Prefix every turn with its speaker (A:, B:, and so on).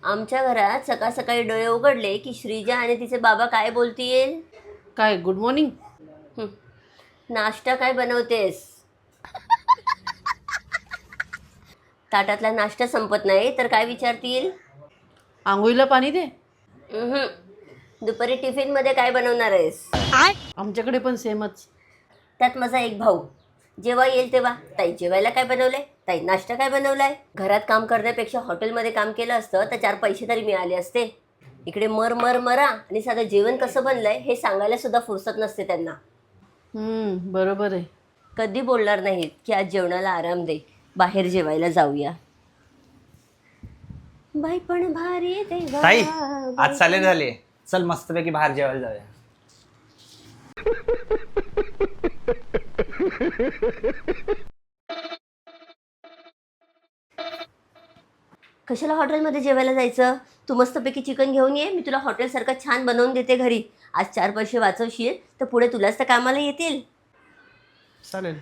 A: आमच्या घरात सकाळ सकाळी डोळे उघडले की श्रीजा आणि तिचे बाबा काय बोलतील?
B: काय गुड मॉर्निंग?
A: नाश्ता काय बनवतेस? ताटातला नाश्ता संपत नाही तर काय विचारतील?
B: आंघोळीला पाणी दे.
A: उहुं. दुपारी टिफिनमध्ये काय बनवणार आहेस?
B: आमच्याकडे पण सेमच.
A: त्यात माझा एक भाऊ जेव्हा येईल तेव्हा, ताई जेवायला काय बनवलंय, ताई नाश्ता काय बनवलाय. घरात काम करण्यापेक्षा हॉटेलमध्ये काम केलं असतं तर 4 पैसे तरी मिळाले असते. इकडे मर मरा आणि साधं जेवण कसं बनलंय हे सांगायला सुद्धा फुरसत नसते त्यांना.
B: बरोबर आहे.
A: कधी बोलणार नाहीत की आज जेवणाला आराम दे, बाहेर जेवायला जाऊया. बाई पण भारी देवा.
C: ताई आज चालेल झाले, चल मस्तपैकी बाहेर जेवायला जाऊया.
A: कशाला हॉटेलमध्ये जेवायला जायचं? तू मस्तपैकी चिकन घेऊन ये, मी तुला हॉटेलसारखं छान बनवून देते घरी. आज 4 पैसे वाचवशील तर पुढे तुलाच तर कामाला येतील.
C: चालेल.